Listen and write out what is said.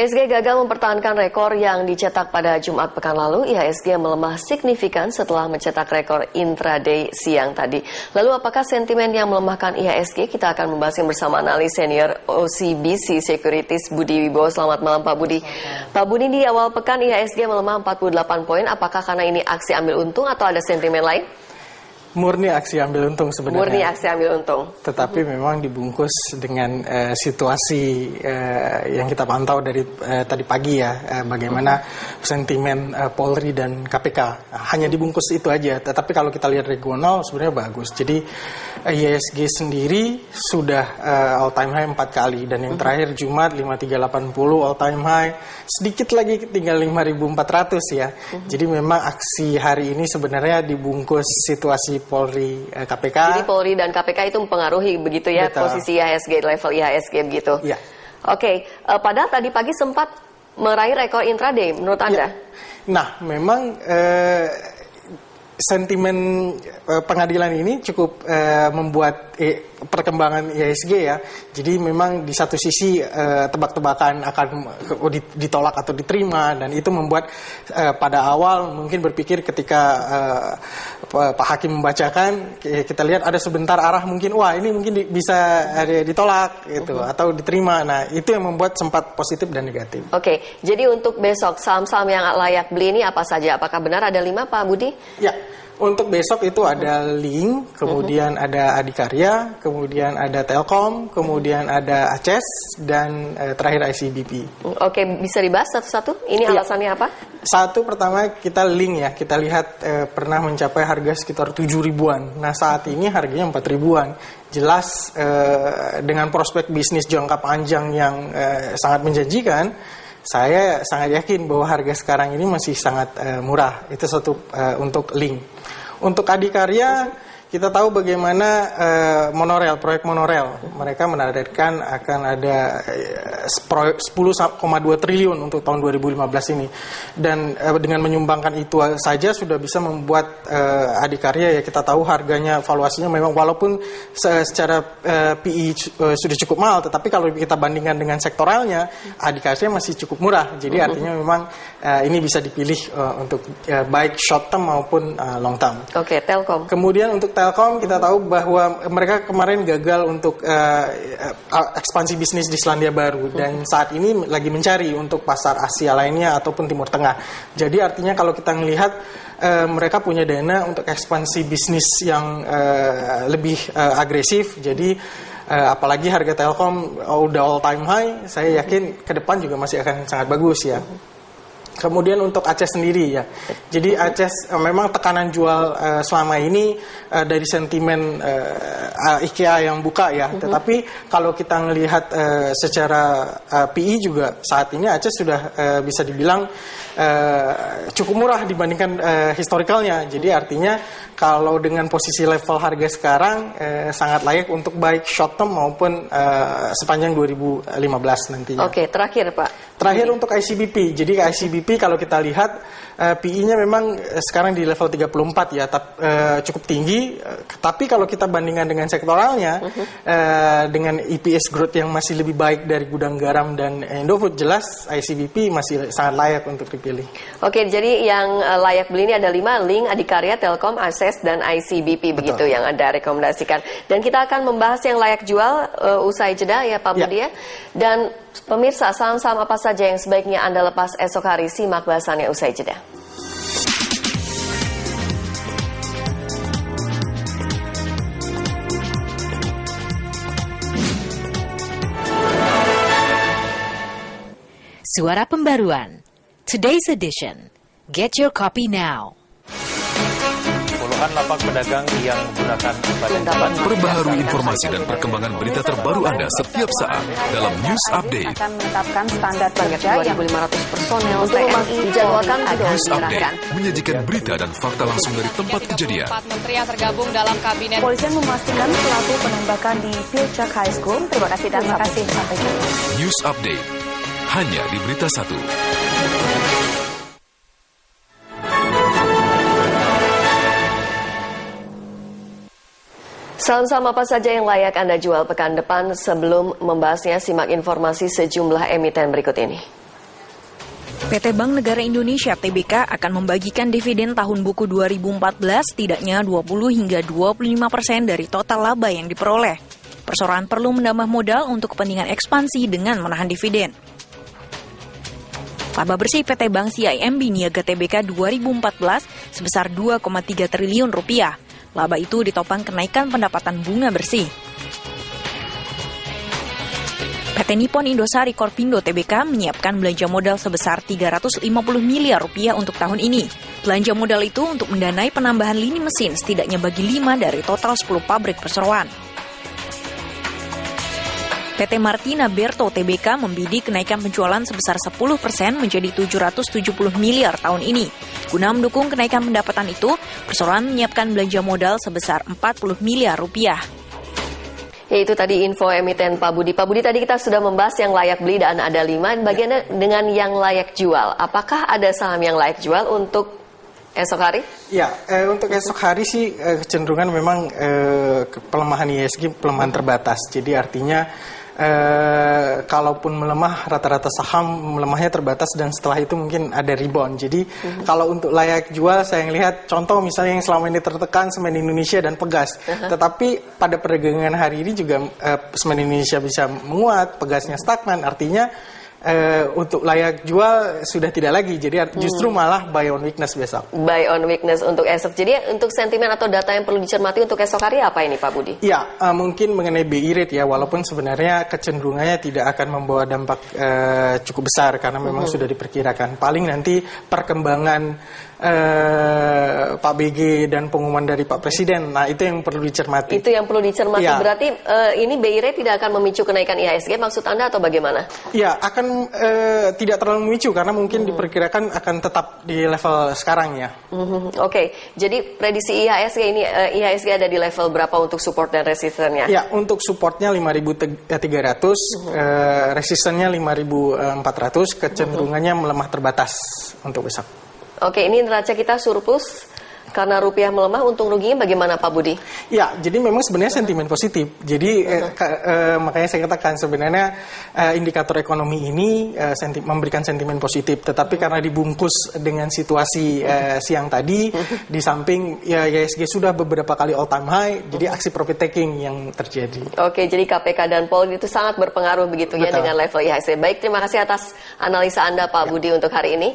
IHSG gagal mempertahankan rekor yang dicetak pada Jumat pekan lalu. IHSG melemah signifikan setelah mencetak rekor intraday siang tadi. Lalu apakah sentimen yang melemahkan IHSG? Kita akan membahasnya bersama analis senior OCBC Securities Budi Wibowo. Selamat malam Pak Budi. Pak Budi, di awal pekan IHSG melemah 48 poin. Apakah karena ini aksi ambil untung atau ada sentimen lain? Murni aksi ambil untung sebenarnya. Murni aksi ambil untung. Tetapi memang dibungkus dengan situasi yang kita pantau dari tadi pagi ya, bagaimana sentimen Polri dan KPK. Hanya dibungkus itu aja. Tetapi kalau kita lihat regional sebenarnya bagus. Jadi IHSG sendiri sudah all time high 4 kali, dan yang terakhir Jumat 5380 all time high. Sedikit lagi tinggal 5400 ya. Jadi memang aksi hari ini sebenarnya dibungkus situasi Polri, KPK. Jadi Polri dan KPK itu mempengaruhi begitu ya. Betul. Posisi IHSG, level IHSG begitu. Ya. Oke, padahal tadi pagi sempat meraih rekor intraday menurut Anda? Ya. Nah, memang sentimen pengadilan ini cukup membuat perkembangan IHSG ya. Jadi memang di satu sisi tebak-tebakan akan ditolak atau diterima, dan itu membuat pada awal mungkin berpikir ketika Pak Hakim membacakan, kita lihat ada sebentar arah mungkin wah ini mungkin bisa ditolak gitu atau diterima. Nah, itu yang membuat sempat positif dan negatif. Oke, jadi untuk besok saham-saham yang layak beli ini apa saja? Apakah benar ada 5 Pak Budi? Ya. Untuk besok itu ada Link, kemudian ada Adikarya, kemudian ada Telkom, kemudian ada Aces, dan terakhir ICBP. Oke, bisa dibahas satu-satu? Ini alasannya apa? Satu, pertama kita Link ya, kita lihat pernah mencapai harga sekitar 7 ribuan. Nah, saat ini harganya 4 ribuan. Jelas dengan prospek bisnis jangka panjang yang sangat menjanjikan, saya sangat yakin bahwa harga sekarang ini masih sangat murah. Itu satu untuk Link. Untuk Adikarya, kita tahu bagaimana monorel, proyek monorel. Mereka menargetkan akan ada 10,2 triliun untuk tahun 2015 ini. Dan dengan menyumbangkan itu saja sudah bisa membuat Adikarya, ya kita tahu harganya, valuasinya memang walaupun secara PI sudah cukup mahal, tetapi kalau kita bandingkan dengan sektoralnya, Adikarya masih cukup murah. Jadi artinya memang ini bisa dipilih untuk baik short term maupun long term. Oke, Telkom. Kemudian untuk Telkom, kita tahu bahwa mereka kemarin gagal untuk ekspansi bisnis di Selandia Baru, dan saat ini lagi mencari untuk pasar Asia lainnya ataupun Timur Tengah. Jadi artinya kalau kita melihat mereka punya dana untuk ekspansi bisnis yang lebih agresif. Jadi apalagi harga Telkom udah all time high, saya yakin ke depan juga masih akan sangat bagus ya. Kemudian untuk Aces sendiri ya, jadi Aces memang tekanan jual selama ini dari sentimen IKEA yang buka ya, tetapi kalau kita melihat secara PI juga saat ini Aces sudah bisa dibilang cukup murah dibandingkan historikalnya. Jadi artinya kalau dengan posisi level harga sekarang sangat layak untuk baik short term maupun sepanjang 2015 nantinya. Oke, terakhir Pak. Terakhir untuk ICBP. Jadi ICBP kalau kita lihat PI-nya memang sekarang di level 34 ya, cukup tinggi. Tapi kalau kita bandingkan dengan sektoralnya, dengan EPS growth yang masih lebih baik dari Gudang Garam dan Indofood, jelas ICBP masih sangat layak untuk dipilih. Oke, jadi yang layak beli ini ada 5, Link, Adikarya, Telkom, Aces, dan ICBP. Betul. Begitu yang Anda rekomendasikan. Dan kita akan membahas yang layak jual usai jeda ya Pak Budi ya. Dan pemirsa, saham-saham apa saja yang sebaiknya Anda lepas esok hari? Simak bahasannya usai jeda. Suara Pembaruan, Today's Edition. Get your copy now. Puluhan lapak pedagang yang menggunakan badan jalan perbaharui informasi dan perkembangan berita terbaru Anda setiap saat dalam News Update. Akan menetapkan standar kerja yang 2.500 personel TNI dijadwalkan News Update menyajikan berita dan fakta langsung dari tempat kejadian. 4 menteri yang tergabung dalam kabinet. Polisian memastikan pelaku penembakan di Pilcak High School. Terima kasih dan sampai jumpa. News Update hanya di Berita 1. Saham-saham apa saja yang layak Anda jual pekan depan? Sebelum membahasnya, simak informasi sejumlah emiten berikut ini. PT Bank Negara Indonesia (TBK) akan membagikan dividen tahun buku 2014 setidaknya 20 hingga 25% dari total laba yang diperoleh. Perseroan perlu menambah modal untuk kepentingan ekspansi dengan menahan dividen. Laba bersih PT Bank CIMB Niaga TBK 2014 sebesar 2,3 triliun rupiah. Laba itu ditopang kenaikan pendapatan bunga bersih. PT Nippon Indosari Korpindo Tbk menyiapkan belanja modal sebesar 350 miliar rupiah untuk tahun ini. Belanja modal itu untuk mendanai penambahan lini mesin setidaknya bagi 5 dari total 10 pabrik perseroan. PT Martina Berto Tbk membidik kenaikan penjualan sebesar 10% menjadi 770 miliar tahun ini. Guna mendukung kenaikan pendapatan itu, perseroan menyiapkan belanja modal sebesar 40 miliar rupiah. Ya, itu tadi info emiten Pak Budi. Pak Budi, tadi kita sudah membahas yang layak beli dan ada 5. Bagiannya dengan yang layak jual. Apakah ada saham yang layak jual untuk esok hari? Ya, untuk esok hari sih kecenderungan memang pelemahan IHSG pelemahan terbatas. Jadi artinya kalaupun melemah, rata-rata saham melemahnya terbatas dan setelah itu mungkin ada rebound. Jadi kalau untuk layak jual, saya lihat contoh misalnya yang selama ini tertekan Semen Indonesia dan Pegas. Tetapi pada perdagangan hari ini juga Semen Indonesia bisa menguat, Pegasnya stagnan. Artinya untuk layak jual sudah tidak lagi. Jadi justru malah buy on weakness besok. Buy on weakness untuk esok. Jadi untuk sentimen atau data yang perlu dicermati untuk esok hari apa ini Pak Budi? Ya, mungkin mengenai BI rate ya, walaupun sebenarnya kecenderungannya tidak akan membawa dampak cukup besar karena memang sudah diperkirakan. Paling nanti perkembangan Pak BG dan pengumuman dari Pak Presiden, nah itu yang perlu dicermati. Itu yang perlu dicermati. Ya. Berarti ini BI rate tidak akan memicu kenaikan IHSG maksud Anda atau bagaimana? Ya, akan tidak terlalu memicu karena mungkin diperkirakan akan tetap di level sekarang ya. Oke. Jadi prediksi IHSG ini IHSG ada di level berapa untuk support dan resistennya? Ya, untuk supportnya 5.300, resistennya 5.400, kecenderungannya melemah terbatas untuk besok. Oke, ini neraca kita surplus karena rupiah melemah, untung ruginya bagaimana Pak Budi? Ya, jadi memang sebenarnya sentimen positif. Jadi makanya saya katakan sebenarnya indikator ekonomi ini memberikan sentimen positif. Tetapi karena dibungkus dengan situasi siang tadi, di samping ya IHSG sudah beberapa kali all time high, jadi aksi profit taking yang terjadi. Oke, jadi KPK dan Polri itu sangat berpengaruh begitu ya dengan level IHSG. Baik, terima kasih atas analisa Anda Pak Budi untuk hari ini.